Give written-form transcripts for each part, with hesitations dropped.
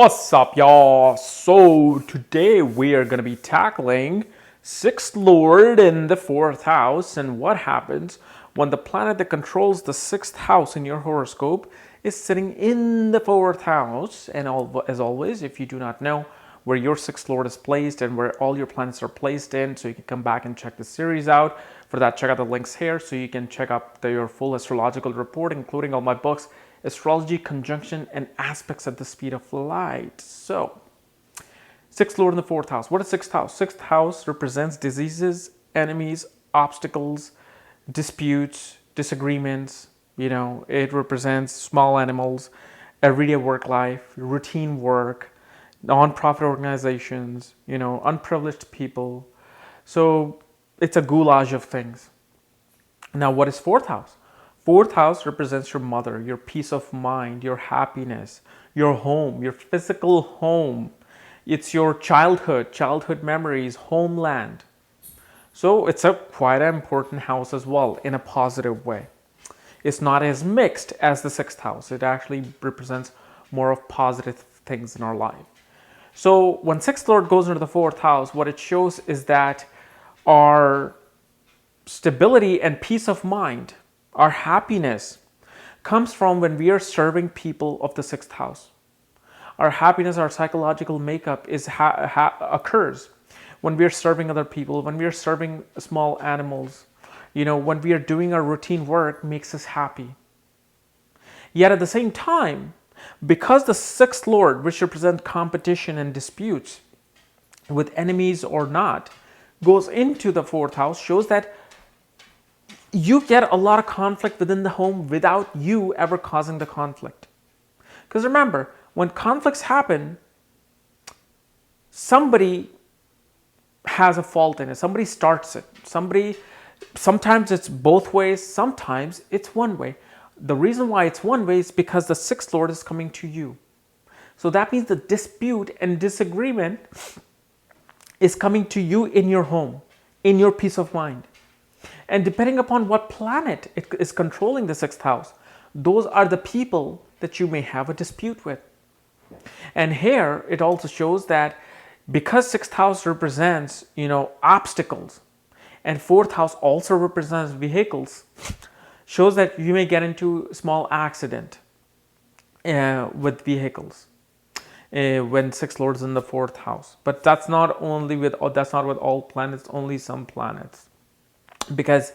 What's up, y'all? So today we are going to be tackling sixth lord in the fourth house and what happens when the planet that controls the sixth house in your horoscope is sitting in the fourth house. And as always, if you do not know where your sixth lord is placed and where all your planets are placed in, so you can come back and check the series out. For that, check out the links here so you can check out your full astrological report, including all my books, Astrology, Conjunction, and Aspects at the Speed of Light. So, sixth lord in the fourth house. What is sixth house? Sixth house represents diseases, enemies, obstacles, disputes, disagreements. It represents small animals, everyday work life, routine work, non-profit organizations, unprivileged people. So it's a goulash of things. Now, what is fourth house? Fourth house represents your mother, your peace of mind, your happiness, your home, your physical home. It's your childhood memories, homeland. So it's a quite an important house as well in a positive way. It's not as mixed as the sixth house. It actually represents more of positive things in our life. So when sixth lord goes into the fourth house, what it shows is that our stability and peace of mind, our happiness, comes from when we are serving people of the sixth house. Our happiness, our psychological makeup occurs when we are serving other people, when we are serving small animals. When we are doing our routine work, makes us happy. Yet at the same time, because the sixth lord, which represents competition and disputes with enemies or not, goes into the fourth house, shows that you get a lot of conflict within the home without you ever causing the conflict. Because remember, when conflicts happen, somebody has a fault in it. Somebody starts it. Sometimes it's both ways, sometimes it's one way. The reason why it's one way is because the sixth lord is coming to you. So that means the dispute and disagreement is coming to you in your home, in your peace of mind. And depending upon what planet is controlling the sixth house, those are the people that you may have a dispute with. And here it also shows that because sixth house represents, obstacles, and fourth house also represents vehicles, shows that you may get into small accident with vehicles when sixth lord is in the fourth house. But that's not with all planets, only some planets. Because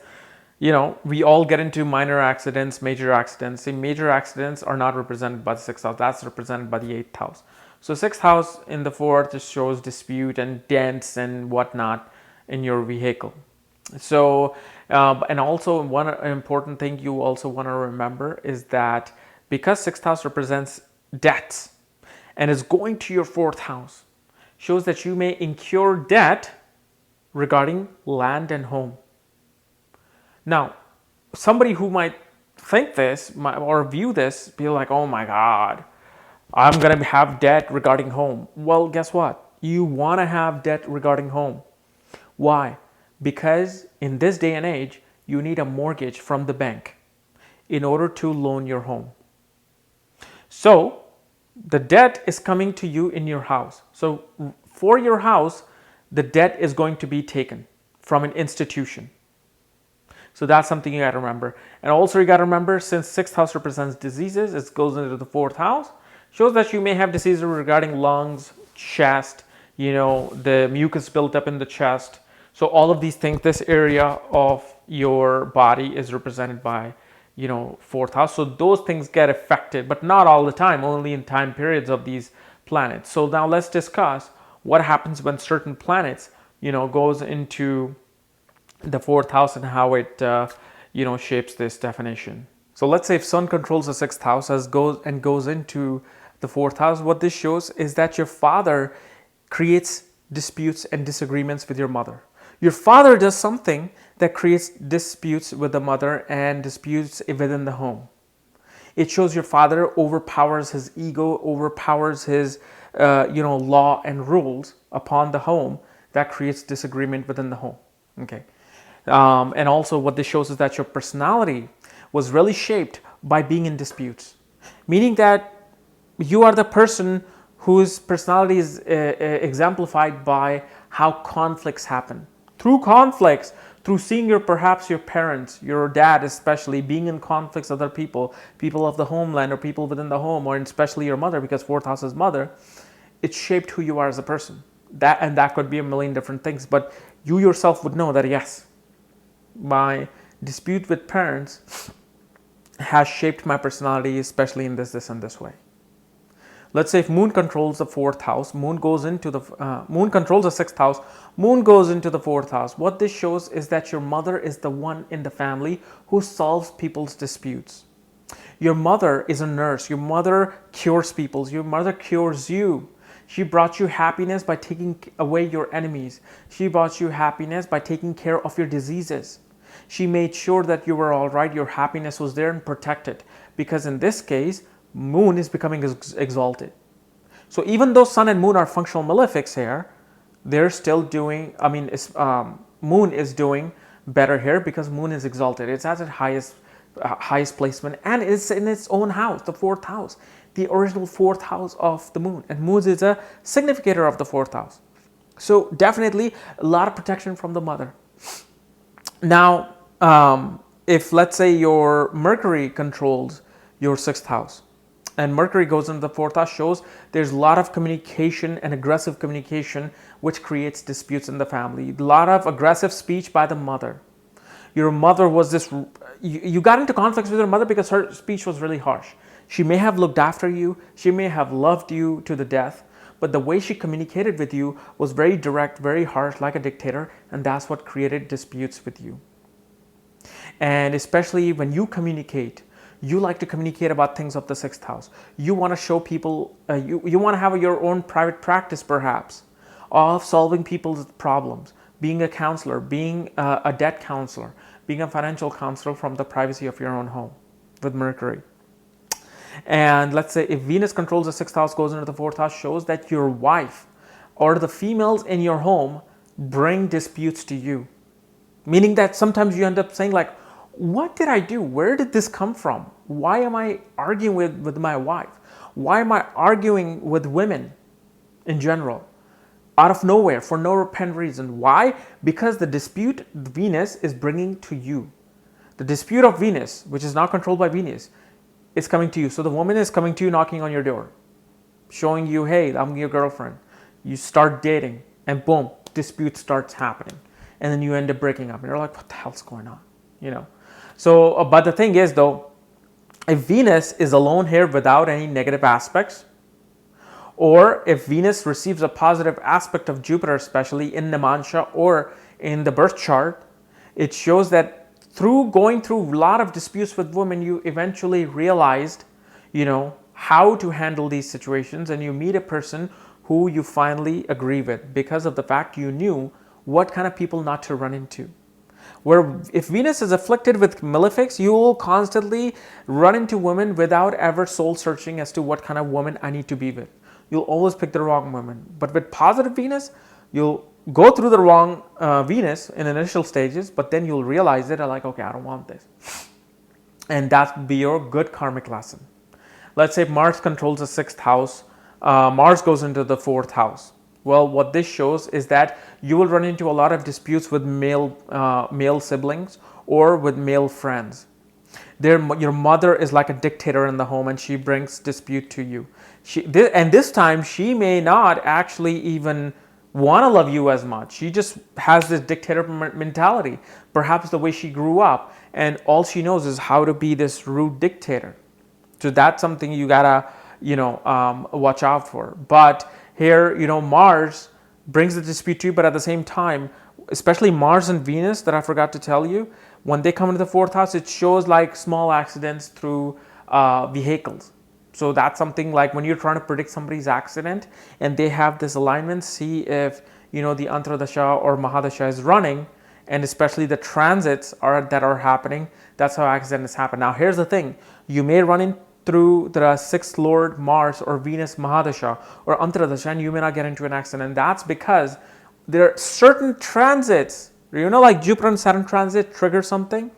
we all get into minor accidents, major accidents. See, major accidents are not represented by the sixth house. That's represented by the eighth house. So sixth house in the fourth just shows dispute and dents and whatnot in your vehicle. So and also one important thing you also want to remember is that because sixth house represents debts and is going to your fourth house, shows that you may incur debt regarding land and home. Now, somebody who might think this or view this, be like, oh my God, I'm going to have debt regarding home. Well, guess what? You want to have debt regarding home. Why? Because in this day and age, you need a mortgage from the bank in order to loan your home. So the debt is coming to you in your house. So for your house, the debt is going to be taken from an institution. So that's something you got to remember. And also you got to remember, since sixth house represents diseases, it goes into the fourth house, shows that you may have diseases regarding lungs, chest, the mucus built up in the chest. So all of these things, this area of your body is represented by, fourth house. So those things get affected, but not all the time, only in time periods of these planets. So now let's discuss what happens when certain planets, goes into the fourth house and how it shapes this definition. So let's say if sun controls the sixth house goes into the fourth house, what this shows is that your father creates disputes and disagreements with your mother. Your father does something that creates disputes with the mother and disputes within the home. It shows your father overpowers his ego, overpowers his law and rules upon the home. That creates disagreement within the home. Okay. And also what this shows is that your personality was really shaped by being in disputes, meaning that you are the person whose personality is exemplified by how conflicts happen. Through conflicts, through seeing perhaps your parents, your dad especially, being in conflicts with other people, people of the homeland or people within the home, or especially your mother, because fourth house is mother, it shaped who you are as a person. That could be a million different things, but you yourself would know that yes, my dispute with parents has shaped my personality, especially in this and this way. Let's say if moon controls the fourth house, moon controls the sixth house, moon goes into the fourth house. What this shows is that your mother is the one in the family who solves people's disputes. Your mother is a nurse. Your mother cures people. Your mother cures you. She brought you happiness by taking away your enemies. She brought you happiness by taking care of your diseases. She made sure that you were all right, your happiness was there and protected. Because in this case, moon is becoming exalted. So even though sun and moon are functional malefics here, they're still doing, moon is doing better here because moon is exalted. It's at its highest placement, and it's in its own house, the fourth house, the original fourth house of the moon. And moon is a significator of the fourth house. So definitely a lot of protection from the mother. Now, if let's say your Mercury controls your sixth house, and Mercury goes into the fourth house, shows there's a lot of communication and aggressive communication, which creates disputes in the family. A lot of aggressive speech by the mother. Your mother was this, you got into conflicts with your mother because her speech was really harsh. She may have looked after you, she may have loved you to the death, but the way she communicated with you was very direct, very harsh, like a dictator, and that's what created disputes with you. And especially when you communicate, you like to communicate about things of the sixth house. You want to show people, you want to have your own private practice perhaps of solving people's problems, being a counselor, being a debt counselor, being a financial counselor from the privacy of your own home with Mercury. And let's say if Venus controls the sixth house, goes into the fourth house, shows that your wife or the females in your home bring disputes to you. Meaning that sometimes you end up saying like, what did I do? Where did this come from? Why am I arguing with my wife? Why am I arguing with women in general? Out of nowhere, for no apparent reason. Why? Because the dispute Venus is bringing to you. The dispute of Venus, which is now controlled by Venus, is coming to you. So the woman is coming to you, knocking on your door, showing you, hey, I'm your girlfriend. You start dating, and boom, dispute starts happening. And then you end up breaking up. And you're like, what the hell's going on? You know? So, but the thing is though, if Venus is alone here without any negative aspects, or if Venus receives a positive aspect of Jupiter, especially in Namansha or in the birth chart, it shows that through going through a lot of disputes with women, you eventually realized, how to handle these situations, and you meet a person who you finally agree with because of the fact you knew what kind of people not to run into. Where if Venus is afflicted with malefics, you will constantly run into women without ever soul searching as to what kind of woman I need to be with. You'll always pick the wrong woman. But with positive Venus, you'll go through the wrong Venus in initial stages, but then you'll realize it, like, okay, I don't want this. And that will be your good karmic lesson. Let's say Mars controls the sixth house. Mars goes into the fourth house. Well, what this shows is that you will run into a lot of disputes with male siblings or with male friends. Your mother is like a dictator in the home, and she brings dispute to you. And this time, she may not actually even want to love you as much. She just has this dictator mentality, perhaps the way she grew up, and all she knows is how to be this rude dictator. So that's something you gotta, watch out for. But here, Mars brings the dispute to you, but at the same time, especially Mars and Venus, that I forgot to tell you, when they come into the fourth house, it shows like small accidents through vehicles. So that's something like when you're trying to predict somebody's accident and they have this alignment, see if, the Antradasha or Mahadasha is running, and especially the transits that are happening, that's how accidents happen. Now, here's the thing. You may run in through the sixth lord Mars or Venus Mahadasha or Antradasha, and you may not get into an accident. That's because there are certain transits, like Jupiter and Saturn transit trigger something.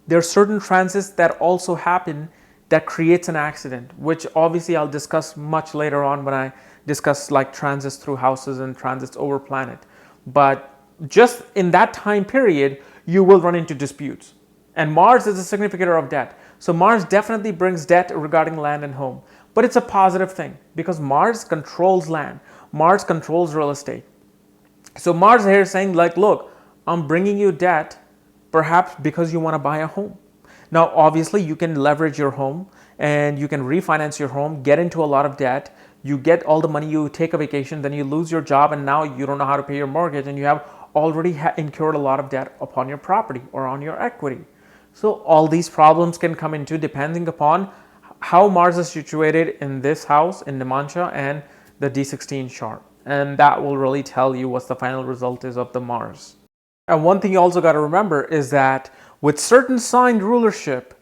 There are certain transits that also happen that creates an accident, which obviously I'll discuss much later on when I discuss like transits through houses and transits over planet. But just in that time period, you will run into disputes. And Mars is a significator of debt. So Mars definitely brings debt regarding land and home. But it's a positive thing because Mars controls land. Mars controls real estate. So Mars here is saying like, look, I'm bringing you debt perhaps because you want to buy a home. Now, obviously, you can leverage your home and you can refinance your home, get into a lot of debt. You get all the money, you take a vacation, then you lose your job, and now you don't know how to pay your mortgage, and you have already incurred a lot of debt upon your property or on your equity. So all these problems can come into depending upon how Mars is situated in this house, in Nimansha, and the D16 chart. And that will really tell you what the final result is of the Mars. And one thing you also got to remember is that with certain sign rulership,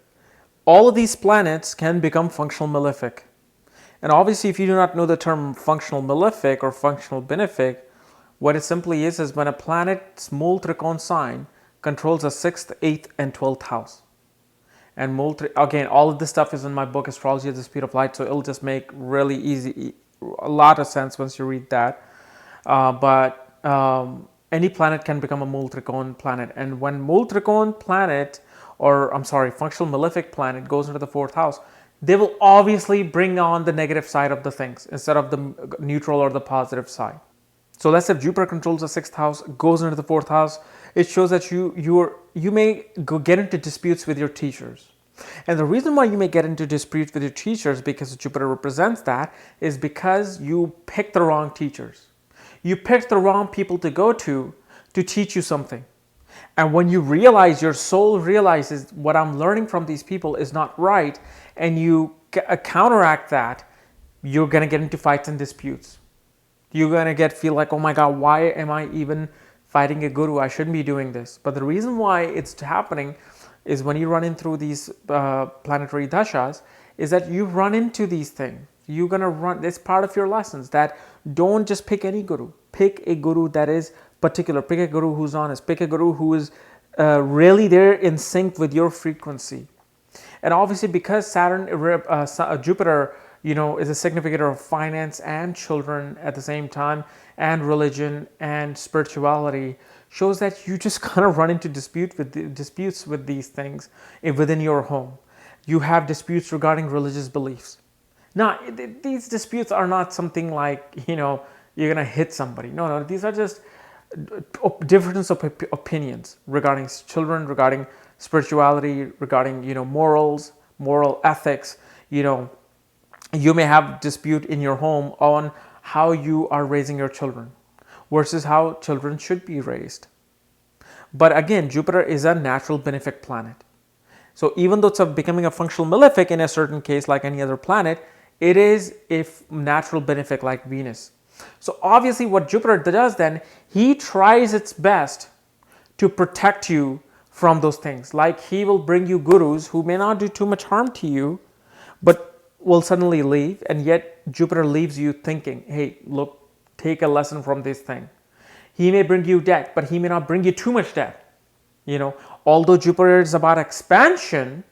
all of these planets can become functional malefic. And obviously, if you do not know the term functional malefic or functional benefic, what it simply is when a planet's mul trikon sign controls the 6th, 8th, and 12th house. And again, all of this stuff is in my book, Astrology at the Speed of Light, so it'll just make really easy, a lot of sense once you read that. But any planet can become a mul trikon planet. And when mul trikon planet, functional malefic planet goes into the 4th house, they will obviously bring on the negative side of the things instead of the neutral or the positive side. So let's say if Jupiter controls the 6th house, goes into the 4th house, it shows that you may get into disputes with your teachers. And the reason why you may get into disputes with your teachers, because Jupiter represents that, is because you picked the wrong teachers. You picked the wrong people to go to teach you something. And when you realize, your soul realizes what I'm learning from these people is not right, and you counteract that, you're going to get into fights and disputes. You're going to feel like, oh my God, why am I even fighting a guru? I shouldn't be doing this. But the reason why it's happening is when you run in through these planetary dashas, is that you run into these things. You're going to run, it's part of your lessons that don't just pick any guru. Pick a guru that is particular. Pick a guru who's honest. Pick a guru who is really there in sync with your frequency. And obviously, because Jupiter, is a significator of finance and children at the same time, and religion and spirituality, shows that you just kind of run into disputes with these things within your home. You have disputes regarding religious beliefs. Now, these disputes are not something like, you're going to hit somebody. No, these are just difference of opinions regarding children, regarding spirituality, regarding, morals, moral ethics. You may have dispute in your home on how you are raising your children versus how children should be raised. But again, Jupiter is a natural benefic planet. So even though it's becoming a functional malefic in a certain case like any other planet, it is a natural benefic like Venus. So obviously what Jupiter does then, he tries its best to protect you from those things. Like he will bring you gurus who may not do too much harm to you, but will suddenly leave, and yet Jupiter leaves you thinking, hey, look, take a lesson from this thing. He may bring you debt, but he may not bring you too much debt. Although Jupiter is about expansion,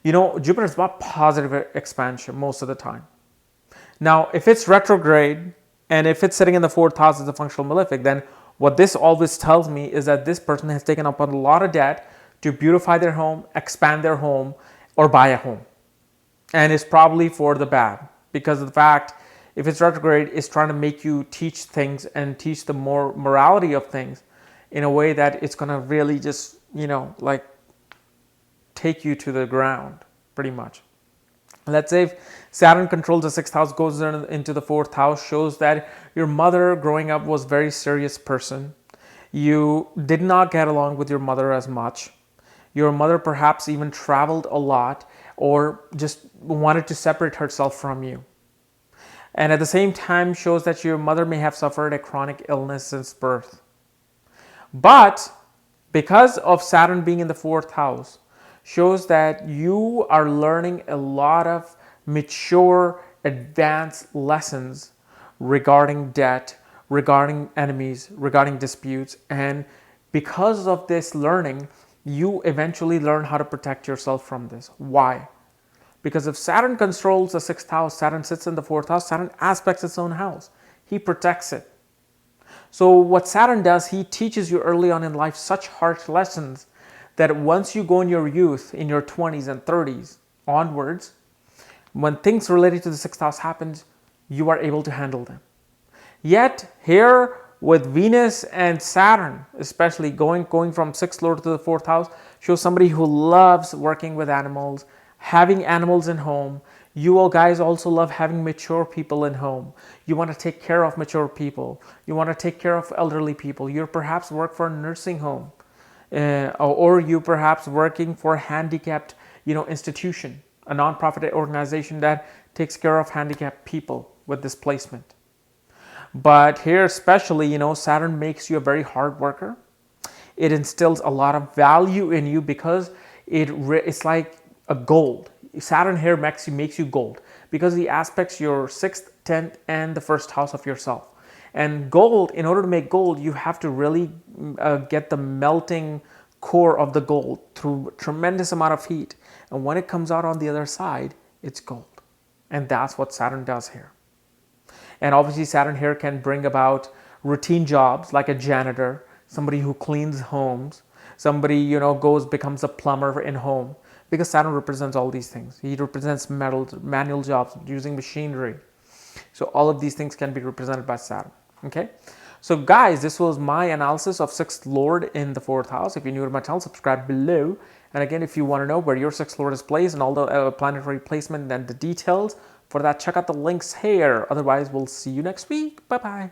Jupiter is about positive expansion most of the time. Now, if it's retrograde, and if it's sitting in the 4th house as a functional malefic, then what this always tells me is that this person has taken up a lot of debt to beautify their home, expand their home, or buy a home. And it's probably for the bad, because of the fact, if it's retrograde, it's trying to make you teach things and teach the more morality of things in a way that it's going to really just, take you to the ground, pretty much. Let's say if Saturn controls the 6th house, goes into the 4th house, shows that your mother growing up was a very serious person. You did not get along with your mother as much. Your mother perhaps even traveled a lot or just wanted to separate herself from you. And at the same time shows that your mother may have suffered a chronic illness since birth. But because of Saturn being in the 4th house, shows that you are learning a lot of mature, advanced lessons regarding debt, regarding enemies, regarding disputes. And because of this learning, you eventually learn how to protect yourself from this. Why? Because if Saturn controls the sixth house, Saturn sits in the fourth house, Saturn aspects its own house. He protects it. So what Saturn does, he teaches you early on in life such harsh lessons that once you go in your youth, in your 20s and 30s onwards, when things related to the sixth house happens, you are able to handle them. Yet here with Venus and Saturn, especially going from sixth lord to the fourth house, shows somebody who loves working with animals, having animals in home. You all guys also love having mature people in home. You want to take care of mature people. You want to take care of elderly people. You perhaps work for a nursing home, or you perhaps working for a handicapped, institution, a non-profit organization that takes care of handicapped people with displacement. But here especially, Saturn makes you a very hard worker. It instills a lot of value in you because it's like a gold. Saturn here makes you gold because he aspects your 6th, 10th, and the first house of yourself. And gold, in order to make gold, you have to really get the melting core of the gold through tremendous amount of heat. And when it comes out on the other side, it's gold. And that's what Saturn does here. And obviously Saturn here can bring about routine jobs like a janitor, somebody who cleans homes, somebody, becomes a plumber in home, because Saturn represents all these things. He represents manual jobs using machinery. So all of these things can be represented by Saturn. Okay. So guys, this was my analysis of sixth lord in the fourth house. If you're new to my channel, subscribe below. And again, if you want to know where your sixth lord is placed and all the planetary placement and the details, for that, check out the links here. Otherwise, we'll see you next week. Bye-bye.